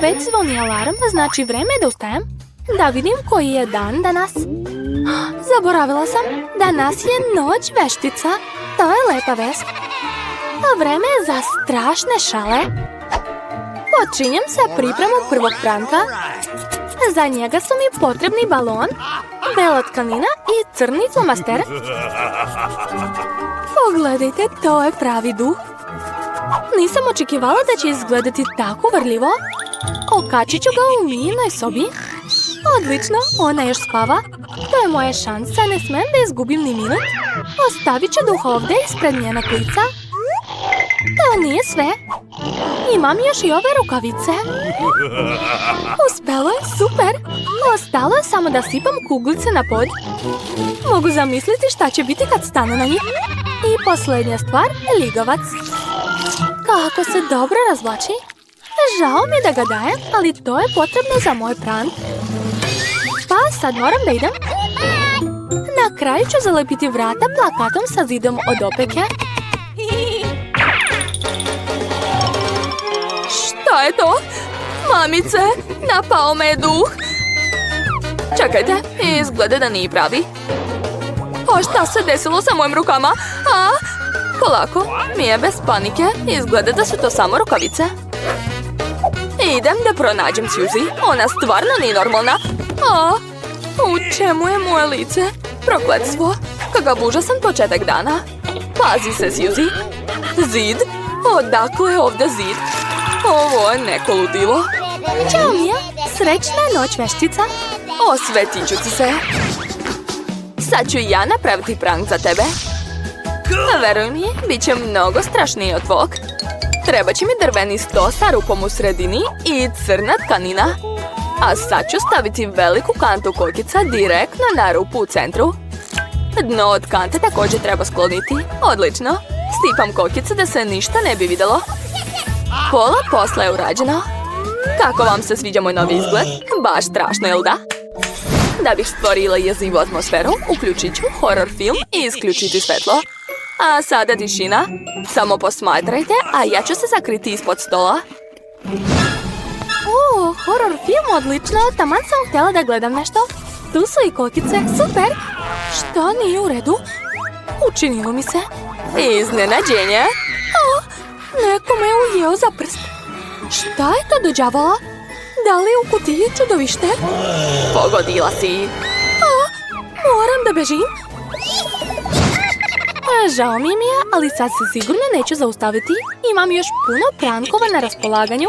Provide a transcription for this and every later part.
Opet zvoni alarm, znači vreme je da ustajem. Da vidim koji je dan danas. Zaboravila sam, danas je noć veštica. To je lepa vest. A vreme je za strašne šale. Počinjem sa pripremom prvog pranka. Za njega su mi potrebni balon, bela tkanina i crni flomaster. Pogledajte, to je pravi duh. Nisam očekivala da će izgledati tako vrljivo. Okačit ću ga u Mijinoj sobi. Odlično, ona još spava. To je moja šansa, ne smem da izgubim ni minut. Ostavit ću duh ovdje ispred njenog lica. To nije sve. Imam još i ove rukavice. Uspelo je, super. Ostalo je samo da sipam kuglice na pod. Mogu zamisliti šta će biti kad stane na njih. I posljednja stvar, ligavac. Kako se dobro razvlači. Žao mi je da ga dajem, ali to je potrebno za moj prank. Pa sad moram da idem. Na kraju ću zalepiti vrata plakatom sa zidom od opeke. Šta je to? Mamice, napao me je duh. Čekajte, izgleda da nije pravi. O, šta se desilo sa mojim rukama? Polako, Mija bez panike. Izgleda da su to samo rukavice. Idem da pronađem Suzy. Ona stvarno nije normalna. U čemu je moje lice? Prokletstvo. Kakav užasan početak dana. Pazi se, Suzy. Zid? Odakle je ovdje zid? Ovo je neko ludilo. Ćao, Mija. Srećna noć, veštica. Osvetit ću ti se. Sad ću i ja napraviti prank za tebe. Veruj mi, bit će mnogo strašniji od tvog. Treba će mi drveni sto sa rupom u sredini i crna tkanina. A sad ću staviti veliku kantu kokica direktno na rupu u centru. Dno od kante također treba skloniti. Odlično. Stipam kokice da se ništa ne bi vidjelo. Pola posla je urađeno. Kako vam se sviđa moj novi izgled? Baš strašno, jel da? Da bih stvorila jezivu atmosferu, uključit ću horror film i isključiti svetlo. A sada tišina. Samo posmatrajte, a ja ću se sakriti ispod stola. Horror film, odlično. Taman sam htjela da gledam nešto. Tu su i kokice, super. Što nije u redu? Učinilo mi se. Iznenađenje. Neko me je ujeo za prst. Šta je to do đavola? Da li je u kutiji čudovište? Pogodila si. Moram da bežim. Žao mi je, Mija, ali sad se sigurno neću zaustaviti. Imam još puno prankova na raspolaganju.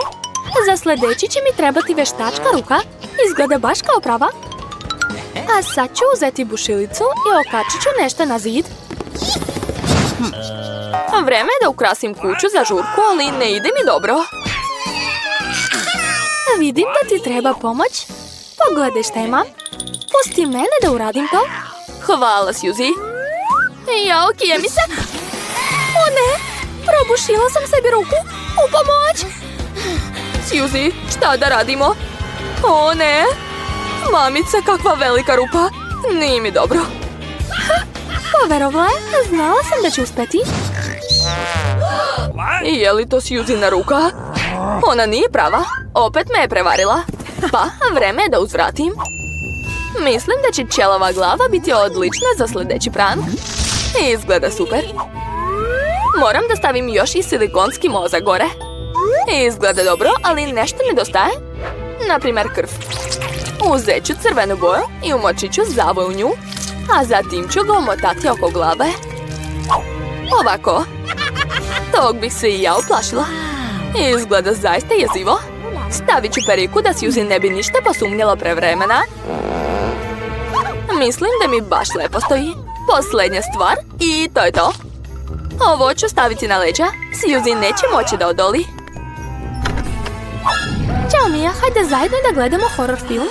Za sljedeći će mi trebati veštačka ruka. Izgleda baš kao prava. A sad ću uzeti bušilicu i okačit ću nešto na zid. Vreme je da ukrasim kuću za žurku, ali ne ide mi dobro. Vidim da ti treba pomoć. Pogledaj šta imam. Pusti mene da uradim to. Hvala, Suzy. Jao, kije mi se. O ne, probušila sam sebi ruku. U pomoć. Suzy, šta da radimo? O ne. Mamice, kakva velika rupa. Nije mi dobro. Poverovala je, znala sam da ću uspeti. Je li to Suzyna ruka? Ona nije prava. Opet me je prevarila. Pa, vreme je da uzvratim. Mislim da će ćelava glava biti odlična za sljedeći prank. Izgleda super. Moram da stavim još i silikonski mozak gore. Izgleda dobro, ali nešto nedostaje. Naprimjer krv. Uzet ću crvenu boju i umočit ću zavoj u nju. A zatim ću ga umotati oko glave. Ovako. Tog bih se i ja uplašila. Izgleda zaista jezivo. Stavit ću periku da Suzy ne bi ništa posumnjala pre vremena. Mislim da mi baš lepo stoji. Posljednja stvar i to je to. Ovo ću staviti na leđa. Suzy neće moći da odoli. Ćao, Mija, hajde zajedno da gledamo horror film.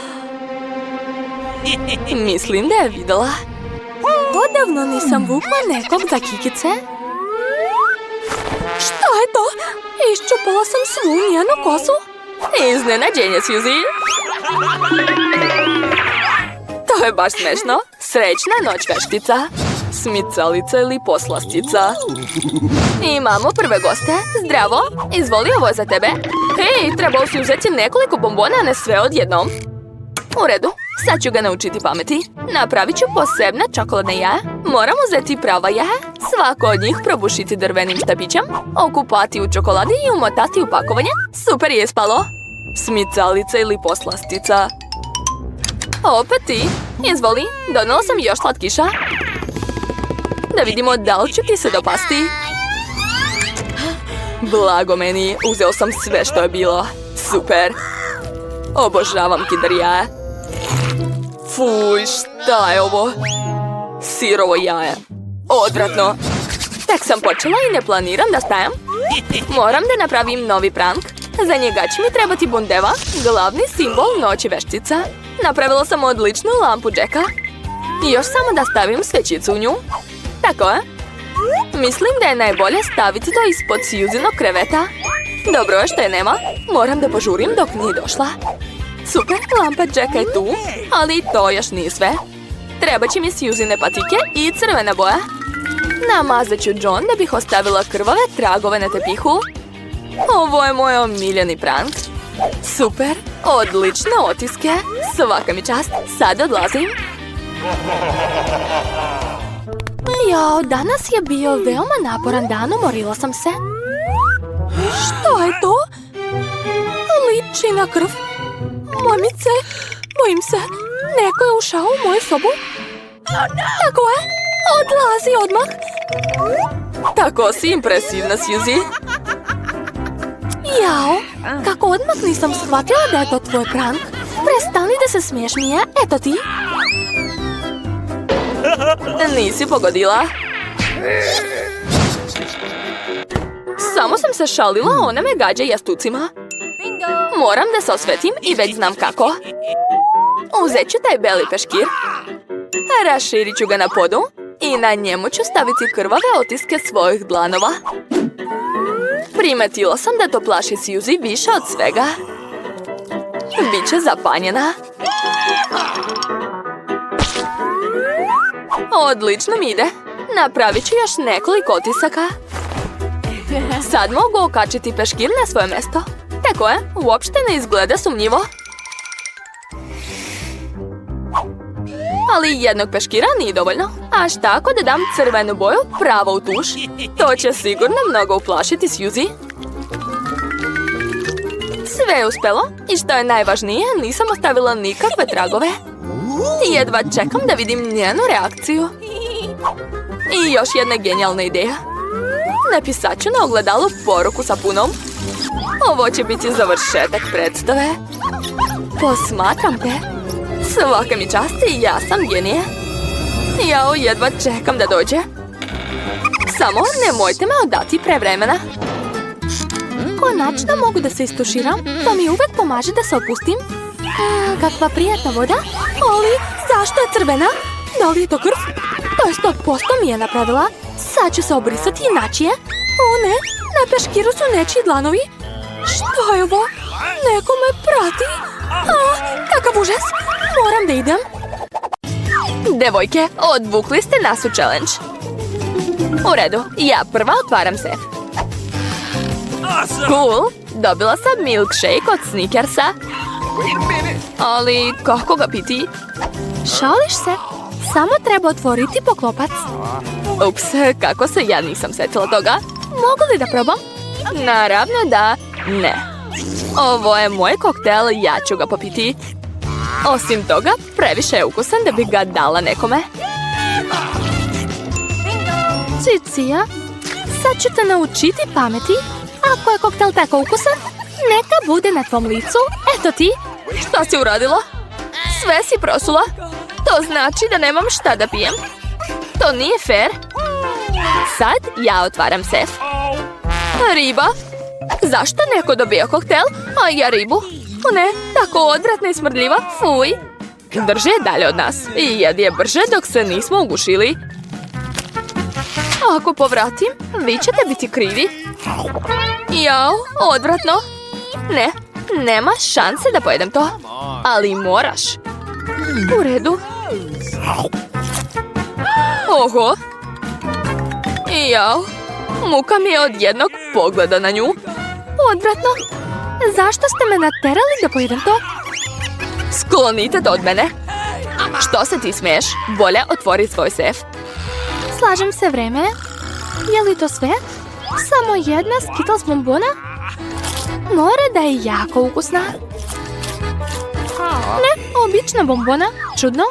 Mislim da je vidjela. Odavno nisam vukla nekog za kikice. Šta je to? Iščupala sam svu njenu kosu. Iznenađenje, Suzy. To je baš smešno. Srećna noć, veštica. Smicalica ili poslastica. Imamo prve goste. Zdravo, izvoli, ovo je za tebe. Hej, trebao si uzeti nekoliko bombona, a ne sve odjednom. U redu, sad ću ga naučiti pameti. Napravit ću posebna čokoladne jaja. Moram uzeti prava jaja, svako od njih probušiti drvenim štapićem, okupati u čokoladi i umotati u pakovanje. Super je ispalo. Smicalica ili poslastica. Opet ti. Izvoli, donela sam još slatkiša. Da vidimo da li će ti se dopasti. Blago meni, uzeo sam sve što je bilo. Super. Obožavam Kinder jaje. Fuj, šta je ovo? Sirovo jaje. Odvratno. Tek sam počela i ne planiram da stajem. Moram da napravim novi prank. Za njega će mi trebati bundeva, glavni simbol noći veštica. Napravila sam odličnu lampu Jacka. Još samo da stavim svećicu u nju. Tako je. Mislim da je najbolje staviti to ispod Suzynog kreveta. Dobro je što je nema. Moram da požurim dok nije došla. Super, lampa Jacka je tu, ali to još nije sve. Treba će mi Suzyne patike i crvena boja. Namazat ću John da bih ostavila krvave tragove na tepihu. Ovo je moj omiljeni prank. Super, odlične otiske. Svaka mi čast, sad odlazim. Jao, danas je bio veoma naporan dan, umorila sam se. Što je to? Liči na krv. Mamice, bojim se. Neko je ušao u moju sobu. Tako je, odlazi odmah. Tako si impresivna, Suzy. Jao, kako odmah nisam shvatila da je to tvoj prank. Prestani da se smiješ, Mija, eto ti. Nisi pogodila. Samo sam se šalila, ona me gađa jastucima. Moram da se osvetim i već znam kako. Uzet ću taj beli peškir. Raširit ću ga na podu i na njemu ću staviti krvave otiske svojih dlanova. Primetila sam da to plaši Suzy više od svega. Biće zapanjena. Odlično mi ide. Napravit ću još nekoliko otisaka. Sad mogu okačiti peškir na svoje mjesto. Tako je, uopšte ne izgleda sumnjivo. Ali jednog peškira nije dovoljno. A šta ako da dam crvenu boju pravo u tuš? To će sigurno mnogo uplašiti Suzy. Sve je uspelo i što je najvažnije, nisam ostavila nikakve tragove. Jedva čekam da vidim njenu reakciju. I još jedna genijalna ideja. Napisat ću na ogledalu poruku sa punom. Ovo će biti završetak predstave. Posmatram te. Svaka mi čast i ja sam genije. Jao, jedva čekam da dođe. Samo nemojte me odati pre vremena. Konačno mogu da se istuširam. To mi uvek pomaže da se opustim. Kakva prijatna voda. Ali, zašto je crvena? Da li je to krv? To je 100% mi je napravila. Sad ću se obrisati i naći je. O ne, na peškiru su nečiji dlanovi. Što je ovo? Neko me prati. Kakav užas. Moram da idem. Devojke, odvukli ste nas u challenge. U redu, ja prva otvaram sef. Cool, dobila sam milkshake od Snickersa. Ali kako ga piti? Šališ se? Samo treba otvoriti poklopac. Ups, kako se ja nisam setila toga. Mogu li da probam? Naravno da ne. Ovo je moj koktel, ja ću ga popiti. Osim toga, previše je ukusan da bi ga dala nekome. Cicija, sad ću te naučiti pameti. Ako je koktel tako ukusan, neka bude na tvom licu. Eto ti. Šta si uradila? Sve si prosula. To znači da nemam šta da pijem. To nije fair. Sad ja otvaram sef. Riba. Zašto neko dobija koktel, a ja ribu? O ne, tako odvratna i smrdljiva. Fuj. Drže je dalje od nas. I jedi je brže dok se nismo ugušili. Ako povratim, vi ćete biti krivi. Jao, odvratno. Ne, nema šanse da pojedem to. Ali moraš. U redu. Oho, Jao, muka mi je od jednog pogleda na nju. Odvratno. Zašto ste me naterali da pojedem to? Sklonite to od mene. Što se ti smiješ? Bolje otvori svoj sef. Slažem se, vreme. Je li to sve? Samo jedna Skittles bombona? Mora da je jako ukusna. Ne, obična bombona. Čudno.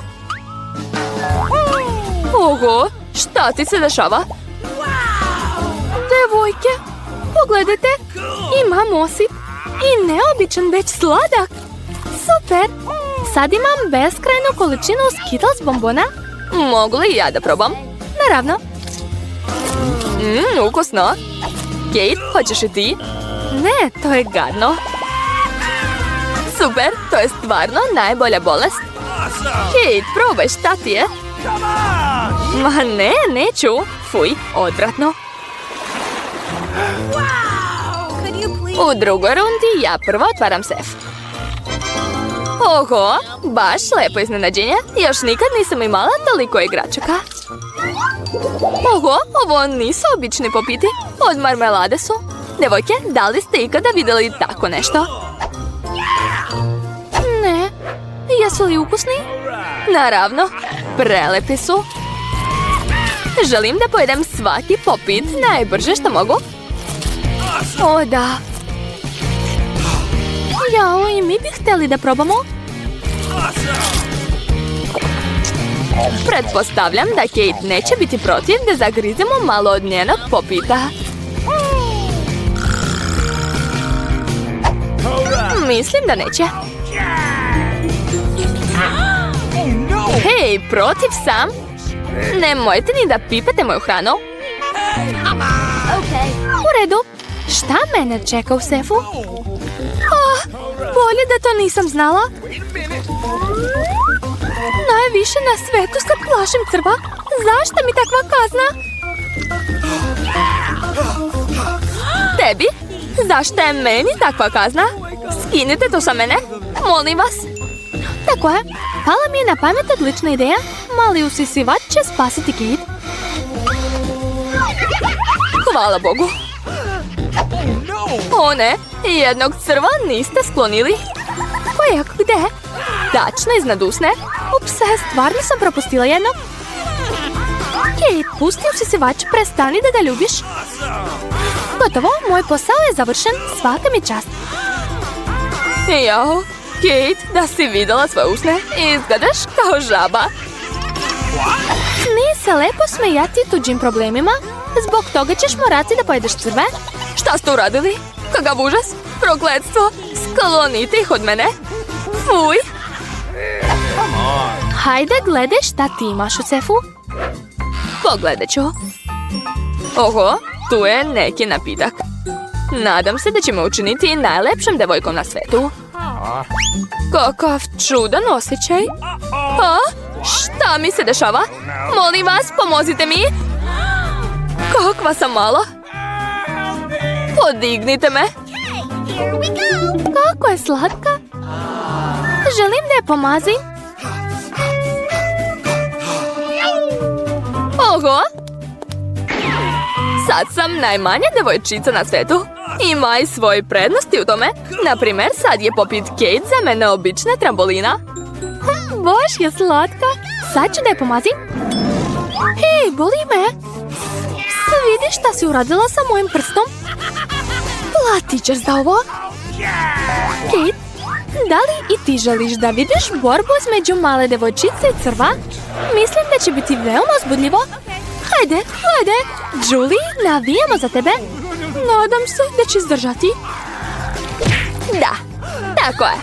Oho, šta ti se dešava? Devojke, pogledajte. Imam osip. I neobičan, već sladak. Super. Sad imam beskrajnu količinu Skittles bombona. Mogu li ja da probam? Naravno. Ukusno. Kate, hoćeš i ti? Ne, to je gadno. Super, to je stvarno najbolja bolest. Kate, probaj, šta ti je? Ma ne, neću. Fuj, odvratno. U drugoj rundi ja prvo otvaram sef. Oho, baš lepo iznenađenje. Još nikad nisam imala toliko igračaka. Oho, ovo nisu obični popiti. Od marmelade su. Devojke, da li ste ikada vidjeli tako nešto? Ne. Jesu li ukusni? Naravno, prelepi su. Želim da pojedem svaki popit najbrže što mogu. O, da. Jao, i mi bih htjeli da probamo. Pretpostavljam da Kate neće biti protiv da zagrizemo malo od njenog popita. Mislim da neće. Hej, protiv sam? Nemojte ni da pipate moju hranu. U redu. Šta mene čeka u sefu? Bolje da to nisam znala. Najviše na svetu se plašim crva. Zašto mi takva kazna? Tebi? Zašto je meni takva kazna? Skinite to sa mene, molim vas. Tako je. Pala mi je na pamet odlična ideja. Mali usisivač će spasiti Kate. Hvala Bogu. O ne, jednog crva niste sklonili. Kojeg, gde? Tačno iznad usne. Ups, stvarno sam propustila jedno. Kate, pusti usisivač, prestani da ga ljubiš. Gotovo, moj posao je završen, svaka mi čast. Jao, Kate, da si vidjela svoje usne, izgledaš kao žaba. Nije se lepo smejati tuđim problemima. Zbog toga ćeš morati da pojedeš crve. Šta ste uradili? Kakav užas? Prokletstvo! Sklonite ih od mene! Fuj! Hajde, gledaj šta ti imaš u sefu. Pogledat ću. Oho, tu je neki napitak. Nadam se da će me učiniti najlepšom devojkom na svetu. Kakav čudan osjećaj. A? Šta mi se dešava? Molim vas, pomozite mi! Kakva sam mala! Podignite me! Kako je slatka! Želim da je pomazim. Oho! Sad sam najmanja devojčica na svetu. Ima i svoje prednosti u tome. Naprimjer, sad je popit Kate za mene obična trambolina. Baš je slatka. Sad ću da je pomazim. Hej, boli me. Vidi šta si uradila sa mojim prstom. Platit ćeš za ovo. Kate, da li i ti želiš da vidiš borbu između male devojčice i crva? Mislim da će biti veoma uzbudljivo. Hajde, hajde. Julie, navijamo za tebe. Nadam se da će izdržati. Da, tako je.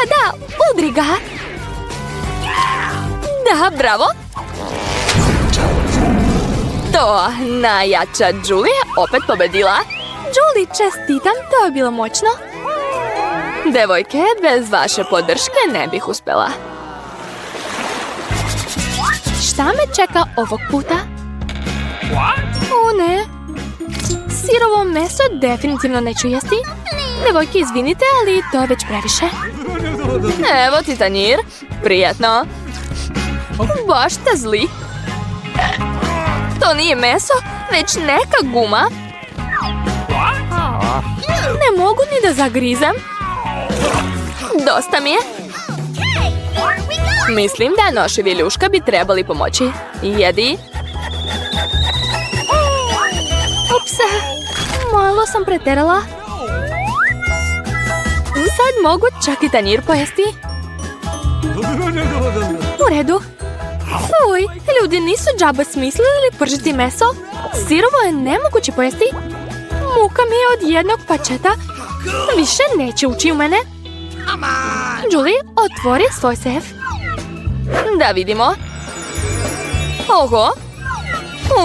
Da, udri ga. Da, bravo. To, najjača Julie opet pobedila. Julie, čestitam, to je bilo moćno. Devojke, bez vaše podrške ne bih uspjela. Šta me čeka ovog puta? O ne. Sirovo meso definitivno neću jesti. Devojke, izvinite, ali to je već previše. Evo ti tanjir. Prijatno. Baš ste zli. To nije meso, već neka guma. Ne mogu ni da zagrizem. Dosta mi je. Mislim da nož i viljuška bi trebali pomoći. Jedi. Ups, malo sam preterala. Sad mogu čak i tanjir pojesti. U redu. Fuj, ljudi nisu džaba smislili pržiti meso. Sirovo je nemoguće pojesti. Muka mi je od jednog pačeta. Više neće ući u mene. Julie, otvori svoj sef. Da vidimo. Oho.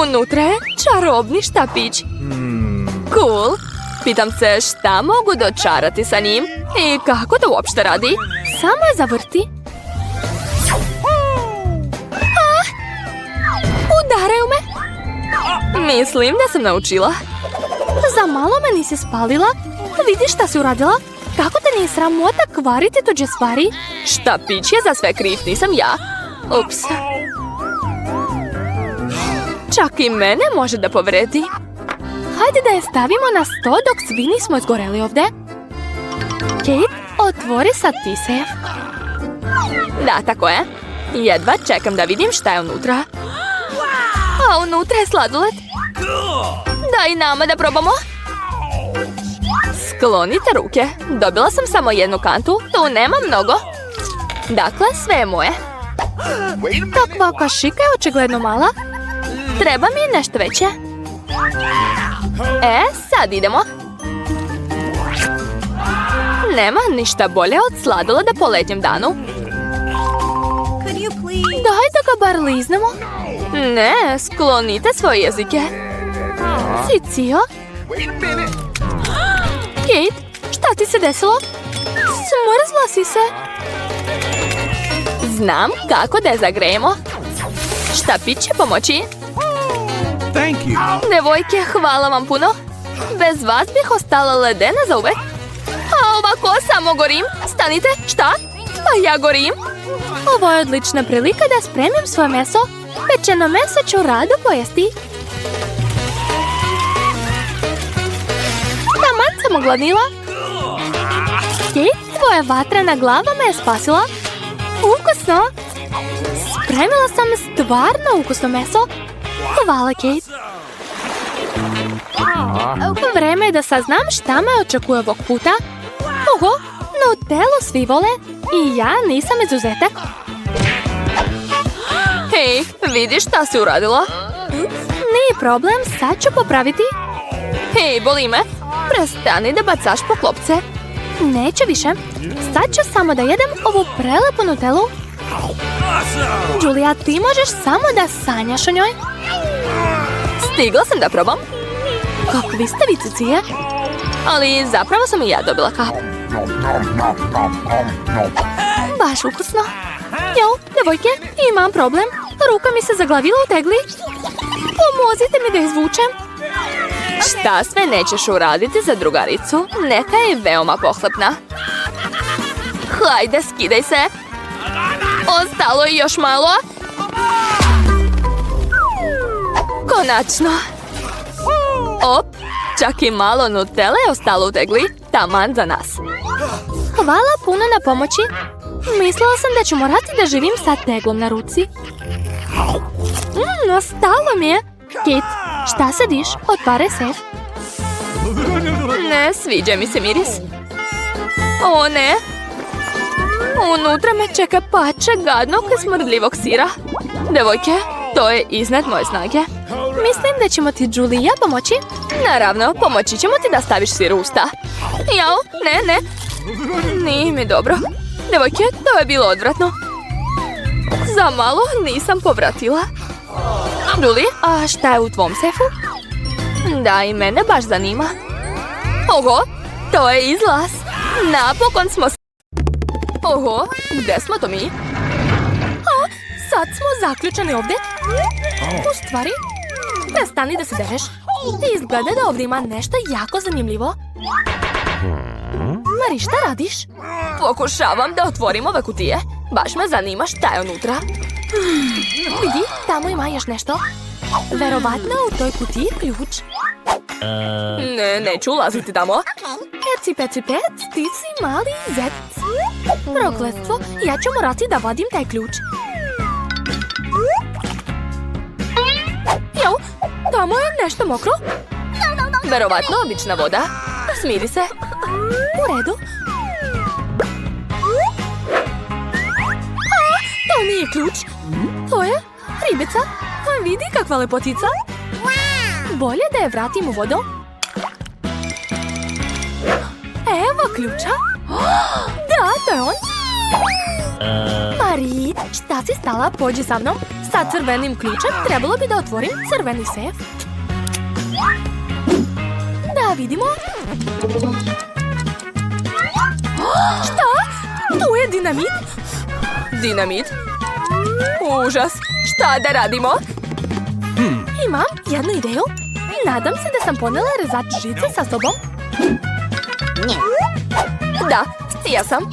Unutra je čarobni štapić. Cool. Pitam se šta mogu dočarati sa njim i kako to uopšte radi. Samo je zavrti. Udaraju me. Mislim da sam naučila. Za malo me nisi spalila. Vidiš šta si uradila? Kako te nije sramota kvariti tuđe stvari? Štapić je za sve kriv, nisam ja. Ups. Čak i mene može da povredi. Hajde da je stavimo na sto dok svi nismo izgoreli ovdje. Kate, otvori sad ti sef. Da, tako je. Jedva čekam da vidim šta je unutra. A unutra je sladoled. Daj nama da probamo. Sklonite ruke. Dobila sam samo jednu kantu. Tu nema mnogo. Dakle, sve je moje. Takva kašika je očigledno mala. Treba mi nešto veće. Sad idemo. Nema ništa bolje od sladoleda po letnjem danu. Daj da ga bar liznemo. Ne, sklonite svoje jezike. Cicio? Kate, šta ti se desilo? Smrzla si se. Znam kako da je zagrejemo. Štapić će pomoći. Devojke, hvala vam puno. Bez vas bih ostala ledena za uvek. A ovako samo gorim. Stanite, šta? Pa ja gorim. Ovo je odlična prilika da spremim svoje meso. Pečeno meso ću rado pojesti. Taman sam ogladnila. Kate, tvoja vatrena glava me je spasila. Ukusno. Spremila sam stvarno ukusno meso. Hvala, Kate. Vreme je da saznam šta me očekuje ovog puta. Oho, Nutellu svi vole i ja nisam izuzetak. Hej, vidiš šta si uradila? Nije problem, sad ću popraviti. Hej, boli me. Prestani da bacaš po klopce. Neće više. Sad ću samo da jedem ovu prelepu Nutellu. Julia, ti možeš samo da sanjaš o njoj. Stigla sam da probam. Kakvi ste vi cicije? Ali zapravo sam i ja dobila kap. Baš ukusno. Jo, devojke, imam problem. Ruka mi se zaglavila u tegli. Pomozite mi da izvučem. Šta sve nećeš uraditi za drugaricu? Neka je veoma pohlepna. Hajde, skidaj se. Ostalo je još malo. Konačno. Op, čak i malo Nutelle je ostalo u tegli. Taman za nas. Hvala puno na pomoći. Mislila sam da ću morati da živim sa teglom na ruci. Ostalo mi je. Kate, šta sediš? Otvaraj sef. Ne sviđa mi se miris. O ne. Unutra me čeka pače gadnog i smrdljivog sira. Devojke, to je iznad moje snage. Mislim da ćemo ti, Julia, pomoći. Naravno, pomoći ćemo ti da staviš sir u usta. Jao, ne. Nije mi dobro. Devojke, to je bilo odvratno. Za malo nisam povratila. Julie, a šta je u tvom sefu? Da, i mene baš zanima. Oho, to je izlaz. Napokon smo... Oho, gde smo to mi? Sad smo zaključani ovdje. U stvari, prestani da se dereš. Izgleda da ovdje ima nešto jako zanimljivo. Mari, šta radiš? Pokušavam da otvorim ove kutije. Baš me zanima šta je unutra. Vidi, tamo ima još nešto. Verovatno u toj kutiji je ključ. Ne, neću ulaziti tamo. Eci, peci, pec, ti si mali zec. Prokletstvo, ja ću morati da vadim taj ključ. Jo, tamo je nešto mokro. Verovatno obična voda. Smiri se. U redu. To nije ključ. To je ribica. Vidi kakva lepotica. Bolje da je vratim u vodu. Evo ključa. Da, to je on. Mari, šta si stala? Pođi sa mnom. Sa crvenim ključem trebalo bi da otvorim crveni sef. Da vidimo. Šta? Tu je dinamit. Dinamit? Užas. Šta da radimo? Imam jednu ideju. Nadam se da sam ponela rezač žice sa sobom. Da, ja sam.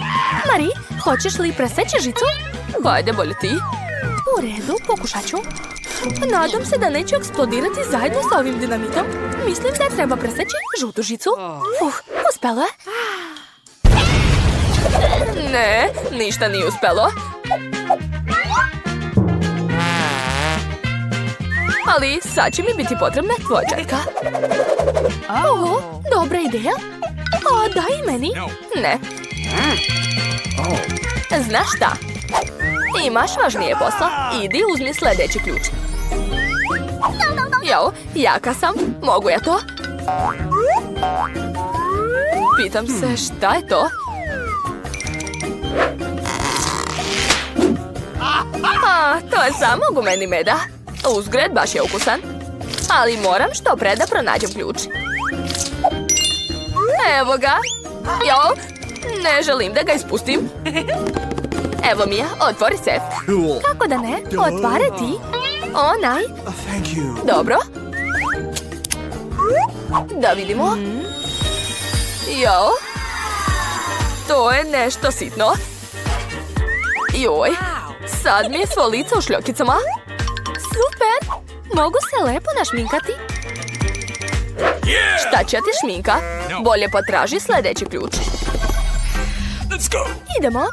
Mari, hoćeš li preseći žicu? Hajde, bolje ti. U redu, pokušat ću. Nadam se da neću eksplodirati zajedno sa ovim dinamitom. Mislim da treba preseći žutu žicu. Uspelo je. Ne, ništa nije uspelo. Ali sad će mi biti potrebna tvoja četka. Dobra ideja. A daj i meni. Ne. Znaš šta? Imaš važnije posla. Idi uzmi sljedeći ključ. Jo, jaka sam. Mogu ja to? Pitam se šta je to? To je samo gumeni meda. Uzgred baš je ukusan. Ali moram što pre da pronađem ključ. Evo ga. Jo, ne želim da ga ispustim. Evo mi je, otvori sef. Kako da ne? Otvare ti. Onaj. Dobro. Da vidimo. Jo. To je nešto sitno. Joj. Sad mi je svo lice u šljokicama. Super! Mogu se lepo našminkati. Šta će ti šminka? Bolje potraži sljedeći ključ. Idemo.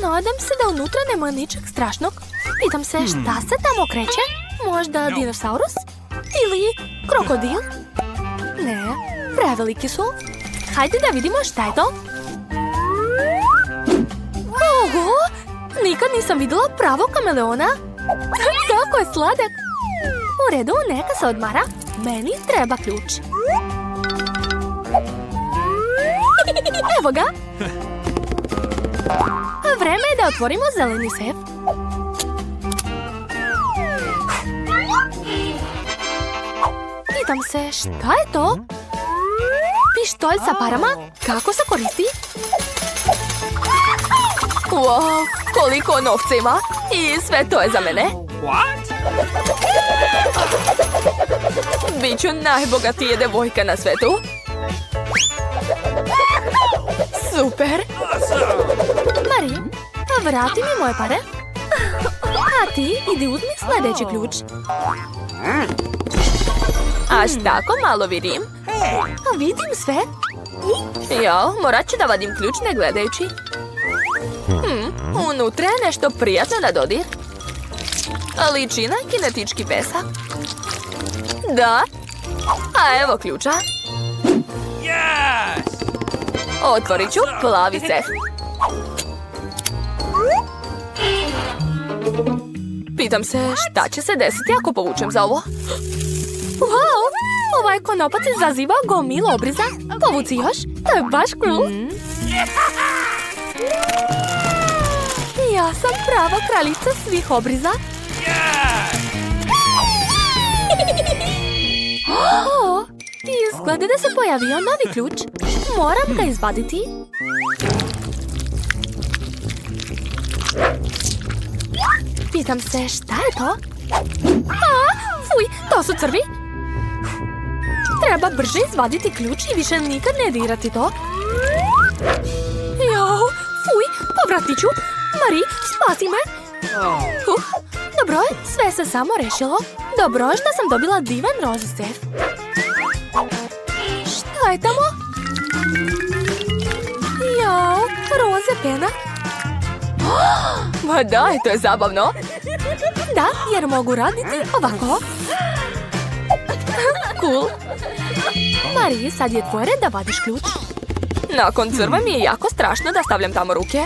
Nadam se da unutra nema ničeg strašnog. Pitam se šta se tamo kreće? Možda dinosaurus? Ili krokodil? Ne, preveliki su. Hajde da vidimo šta je to. Oho! Nikad nisam vidjela pravog kameleona. Kako je sladak. U redu, neka se odmara. Meni treba ključ. Evo ga. Vreme je da otvorimo zeleni sef. Pitam se šta je to? Pištolj sa parama? Kako se koristi? Wow, koliko novca ima i sve to je za mene. Biću najbogatije devojka na svetu. Super. Mari, vrati mi moje pare. A ti idi uzmi sljedeći ključ. Aš tako malo vidim. Vidim sve. Ja, morat ću da vadim ključ ne gledajući. Unutra je nešto prijatno na dodir. Liči na kinetički pesak. Da. A evo ključa. Otvorit ću plavi sef. Pitam se šta će se desiti ako povučem za ovo. Wow, ovaj konopac izaziva gomilu obriza. Povuci još, to je baš cool. Ja sam prava kraljica svih obriza. Izgleda da se pojavio novi ključ. Moram ga izvaditi. Pitam se šta je to? Fuj, to su crvi. Treba brže izvaditi ključ i više nikad ne dirati to. Fuj, povratit ću. Mari, spasi me. Dobro, sve se samo rešilo. Dobro, što sam dobila divan roza sef. Šta je tamo? Jao, roze pena. Ma daj, to je zabavno. Da, jer mogu raditi ovako. Cool. Mariji, sad je tvoj red da vadiš ključ. Nakon crve mi je jako strašno da stavljam tamo ruke.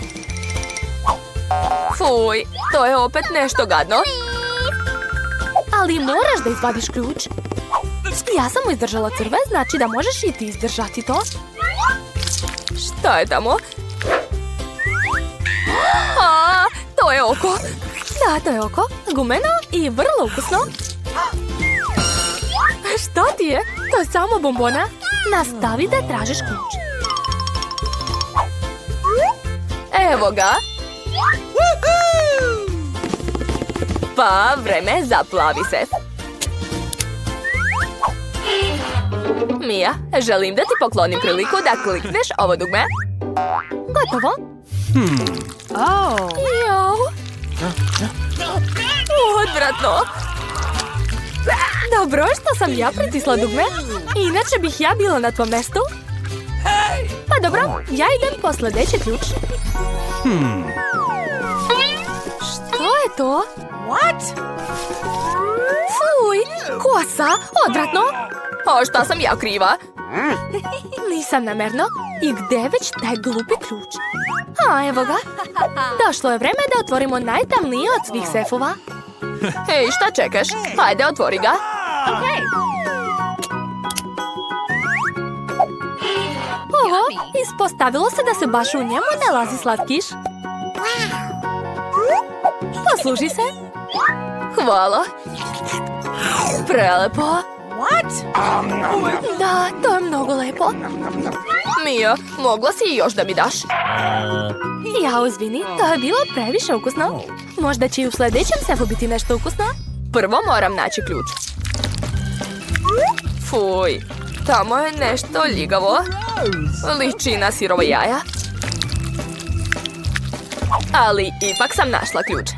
Fuj, to je opet nešto gadno. Ali moraš da izvadiš ključ. Ja sam mu izdržala crve, znači da možeš i ti izdržati to. Šta je tamo? A, to je oko. Da, to je oko. Gumeno i vrlo ukusno. Šta ti je? To je samo bombona. Nastavi da tražiš ključ. Evo ga. Pa, vreme za plavi sef. Mia, želim da ti poklonim priliku da klikneš ovo dugme. Gotovo. Jao. Odvratno. Dobro, što sam ja pritisla dugme? Inače bih ja bila na tvom mestu. Pa dobro, ja idem po sljedeći ključ. Što je to? Fuj, kosa, odvratno. O, šta sam ja kriva? Nisam namerno. I gde već taj glupi ključ? A, evo ga. Došlo je vreme da otvorimo najtamniji od svih sefova. Hej, šta čekaš? Hajde, otvori ga. Oho, ispostavilo se da se baš u njemu nalazi slatkiš. Posluži se. Hvala. Prelepo. Da, to je mnogo lepo. Mia, mogla si i još da mi daš? Ja, izvini, to je bilo previše ukusno. Možda će i u sljedećem sefu biti nešto ukusno. Prvo moram naći ključ. Fuj, tamo je nešto ljigavo. Liči na sirovo jaja. Ali ipak sam našla ključ.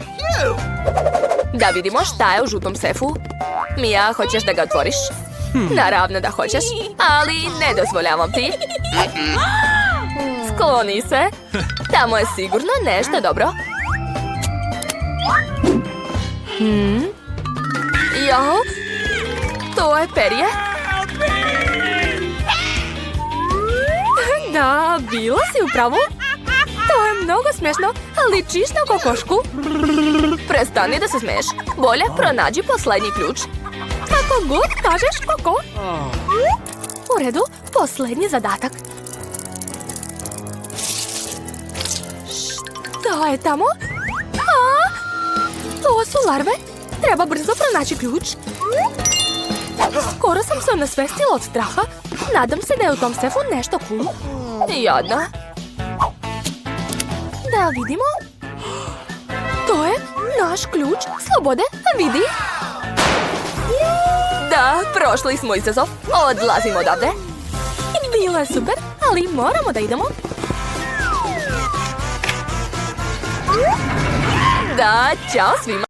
Da vidimo šta je u žutom sefu. Mia, hoćeš da ga otvoriš? Naravno da hoćeš, ali ne dozvoljavam ti. Skloni se. Tamo je sigurno nešto dobro. Jao, to je perje. Da, bila si u pravu. To je mnogo smiješno, ali ličiš na kokošku. Prestani da se smiješ. Bolje pronađi posljednji ključ. Kako god kažeš, koko. U redu, posljednji zadatak. Šta je tamo? A, to su larve. Treba brzo pronaći ključ. Skoro sam se onesvestila od straha. Nadam se da je u tom sefu nešto cool. Jadna. Da vidimo. To je naš ključ slobode. Vidi. Da, prošli smo izazov. Odlazimo odavde. Bilo je super, ali moramo da idemo. Da, ćao svima.